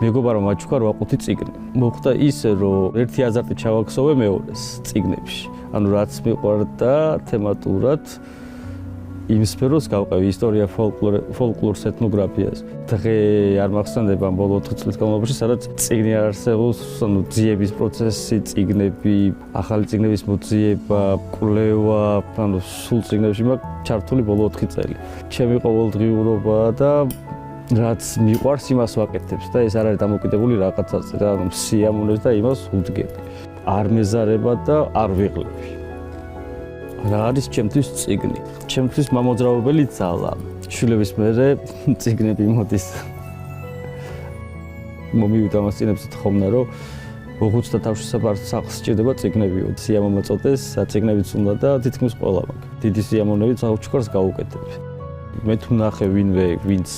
მეგობარო მაჩუქა 8 ყუთი წიგნი. მოხდა ისე, რომ ერთი აზარტი ჩავაქსოვე მეორეს წიგნებში. ანუ რაც მიყვარდა თემატურად იმ სფეროს გავყევი ისტორია, ფოლკლორს, ეთნოგრაფიას. დღე არ მახსენდება ბოლო 4 წლის განმავლობაში, სადაც წიგნი არ არსებობს, ანუ ძიების პროცესი, წიგნები, ახალი წიგნების მოძიება, კვლევა, ანუ სულ წიგნებში მაქვს ჩართული ბოლო 4 წელი. ჩემი ყოველდღიურობა და რაც მიყვარს იმას ვაკეთებს და ეს არ არის დამოკიდებული რაღაცაზე და ანუ სიამოვნებს და იმას უდგები. არ მეზარება და არ ვიღლები. რა არის ჩემთვის წიგნი? ჩემთვის მამოძრავებელი ძალა. შვილების მერე წიგნები მოდის. მომივიდა მასწინებს თხოვნა, რომ ოღუცთა თავშესაფარ სახლს სჭირდება წიგნებიო. სიამოვნა წოდეს, წიგნებიც უნდა და თითქმის ყველა მაქვს. დიდი სიამოვნებით საჩუქარს გავუკეთებ. მე თუ ნახე ვინმე, ვინც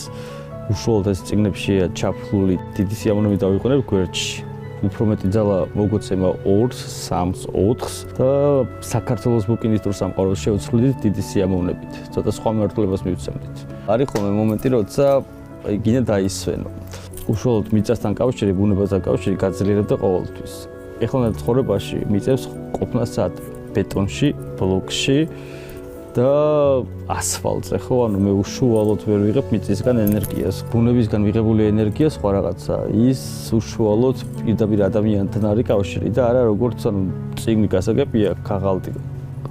უშუალოდ ეს წიგნებშია ჩაფლული, დიდი სიამოვნებით დავიყენებ გვერდში. უფრო მეტი ძალა მოგოცემა 2-ს, 3-ს, 4-ს და საქართველოს ბუკინისტურ სამყაროს შევცვლიდით დიდი სიამოვნებით. ცოტა სხვა მიმართულებას მივცემდით. არის ხოლმე მომენტი, როცა გინდა დაისვენო. უშუალოდ მიწასთან კავშირი, ბუნებასთან კავშირი გაძლიერებდა ყოველთვის. ეხლა ცხოვრებაში მიწევს ყოფნასად ბეტონში, ბლოკში და ასფალტზე, ხო? ანუ მე უშუალოდ ვერ ვიღებ მიწისგან ენერგიას. ბუნებისგან ვიღებული ენერგია სხვა რაღაცა. ის უშუალოდ პირდაპირ ადამიანთან არის კავშირი და არა როგორც ანუ წიგნი გასაგებია, ქაღალდი,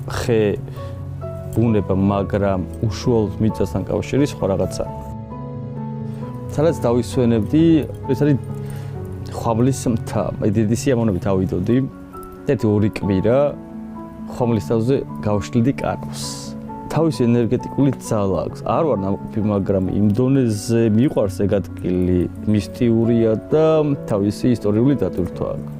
ხე, ბუნება, მაგრამ უშუალოდ მიწასთან კავშირი სხვა რაღაცა. სადაც დავისვენებდი, ეს არის ხვამლის მთა. მე დიდი სიამოვნებით ავიდოდი. ერთი 2 კვირა ხვამლის თავზე გავშლიდი კაროს. თავისი ენერგეტიკული ძალა აქვს. არ ვარ ნამყოფი, მაგრამ იმ დონეზე მიყვარს ეგ ადგილი, მისტიურია და თავისი ისტორიული დატვირთვა აქვს.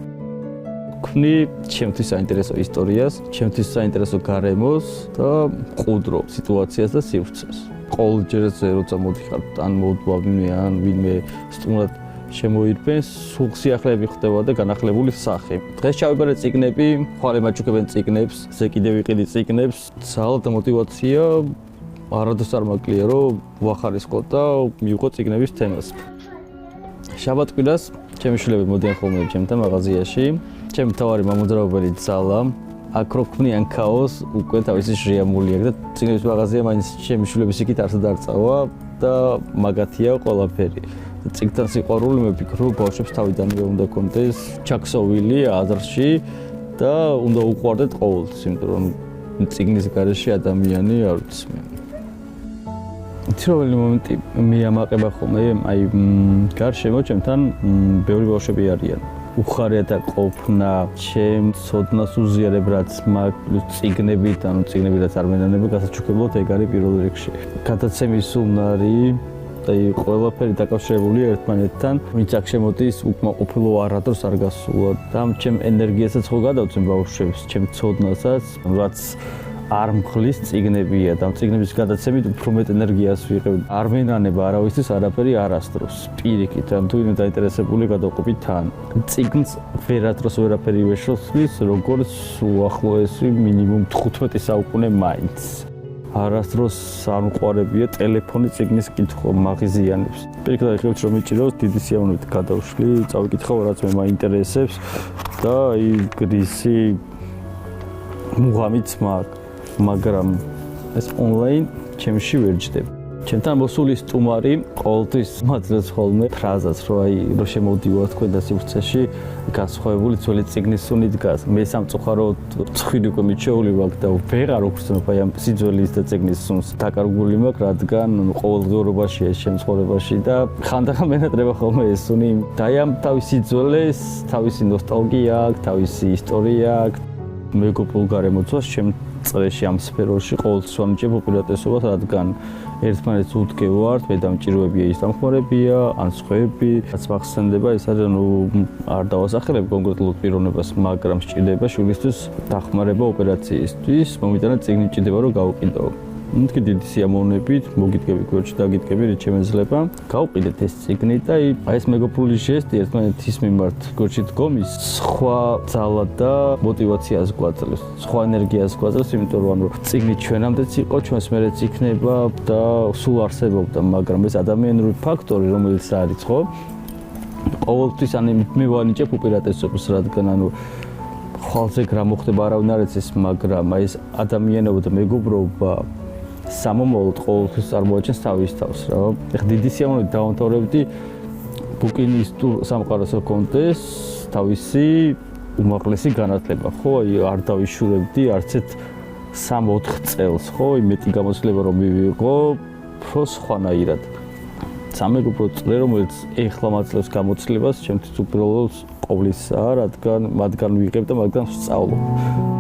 ვქმნი ჩემთვის საინტერესო ისტორიას, ჩემთვის საინტერესო გარემოს და მყუდრო სიტუაციას და სივრცეს. ყოველჯერზე როცა მოდიხარ, ან მოდვა ვინმე სტუმრად შემოირბენს, სულ სიახლეები ხდება და განახლებული სახე. დღეს ჩავიბარე წიგნები, ხვალე მაჩუქებენ წიგნებს, ზე კიდევ ვიყიდი წიგნებს. ძალა და мотиваცია არადოს არ მაკლია, რომ ვახარისხო და მივიღო წიგნების თემას. შაბათ-კვირას ჩემი შვილები მოდიან ხოლმე ჩემთან მაღაზიაში. ჩემი მთავარი მამოძრავებელი ძალა აქ რო ქმნიან ქაოს, უკვე თავისი ჟიამული აქვს და წიგნების მაღაზია მაინც ჩემი შვილების იქით არ დარწავა და მაგათია ყველაფერი. წიგნთან სიყვარული მე ვფიქრობ, ბავშვებს თავიდანვე უნდა კონდეს ჩაქსოვილი აზრში და უნდა უყვარდეთ ყოველთვის, იმიტომ რომ წიგნის გარეშე ადამიანი არ ვიცი მე. თითოეული მომენტი მე ამაყება ხოლმე, აი გარშემო ჩემთან ბევრი ბავშვები არიან. უხარია და ყოფნა, ჩემ ცოდნას უზიარებ რაც მაგ პლუს წიგნებით, ანუ წიგნები რაც არ მენანება, გასაჩუქებლად ეგ არის პირველ რიგში. გადაცემის უნარი და ყველაფერი დაკავშირებულია ერთმანეთთან. ვინც აქ შემოდის, უკმაყოფილო არადროს არ გასულა და ჩემ ენერგიასაც ხო გადავწევ ბავშვებს, ჩემ ცოდნასაც, რაც არ მხლის წიგნებია და წიგნების გადაცემით უფრო მეტ ენერგიას ვიღებ. არ მენანება არავისთვის არაფერი არასდროს. პირიქით, ან თუ ვინმე დაინტერესებული გადავყოფი თან. წიგნს ვერადროს ვერაფერი ვეშოსვლის, როგორც უახლოესი მინიმუმ 15 საუკუნე მაინც. არასდროს არ მყარებია ტელეფონი წიგნის კითხვა მაღიზიანებს. პირიქით ახლა რომ მიჭირავს დიდი სიამოვნებით გადავშლი, წავიკითხავ რაც მე მაინტერესებს და აი გრისი მუღამიც მაქვს, მაგრამ ეს ონლაინ ჩემში ვერ ჯდება. ჩემთან მოსული სტუმარი ყოველთვის მაძლევს ხოლმე ფრაზას, რომ აი რო შემოვდივარ თქვენ და სივრცეში გასხვავებული ძველი წიგნის სუნი დგას. მე სამწუხაროდ ცხვირი უკვე მიჩეული ვაქვს და ვეღარ ვგრძნობ აი ამ სიძველის და წიგნის სუნს. დაკარგული მაქვს, რადგან ყოველდღიურობაშია ეს შემცხოვრებაში და ხანდახან მენატრება ხოლმე ეს სუნი. და აი ამ თავისი ძველეს, თავისი ნოსტალგია აქვს, თავისი ისტორია აქვს. მეგობრულ გარემოცვას ჩემ წრეში ამ სფეროში ყოველთვის ვანიჭებ უპირატესობას, რადგან ერთმანეთს უდგევართ, მე დამჭიროებია ის დამხმარებია, ან სხვები, რაც მახსენდება, ეს არის ანუ არ დავასახელებ კონკრეტულად პიროვნებას, მაგრამ სჭირდება შვილისთვის დახმარება ოპერაციისთვის, მომიტანა წიგნი სჭირდება რომ გავუკიდო. მეთქი დიდი სიამოვნებით, მოგიდგები გვერდში დაგიდგები, რით შემეძლება. გავყიდეთ ეს წიგნი და აი ეს მეგობრული ჟესტი ერთმანეთის მიმართ გვერდში დგომის სხვა ძალა და мотиваციას გვაძლევს, სხვა ენერგიას გვაძლევს, იმიტომ რომ ანუ წიგნი ჩვენამდეც იყო, ჩვენს მერეც იქნება და სულ არსებობდა, მაგრამ ეს ადამიანური ფაქტორი, რომელიც არის, ხო? ყოველთვის მე ვანიჭებ უპირატესობას, რადგან ხვალზე რა მოხდება არავინ არ იცის, მაგრამ ეს ადამიანობა და მეგობრობა სამომავლოდ ყოველთვის წარმოაჩენს თავის თავს რა. ეხლა დიდი სიამოვნებით დავამთავრებდი ბუკინის სამყაროს კონტეს თავისი უმაღლესი განათლება, ხო? აი არ დავიშურებდი არც ერთ 3-4 წელს, ხო? მეტი გამოცდილება რომ მივიღო, უფრო სხვანაირად. სამეგობრო წრე, რომელიც ეხლა მაძლევს გამოცდილებას, ჩემთვის უბრალოდ ყოვლისა, რადგან მათგან ვიღებ და მათგან ვსწავლობ.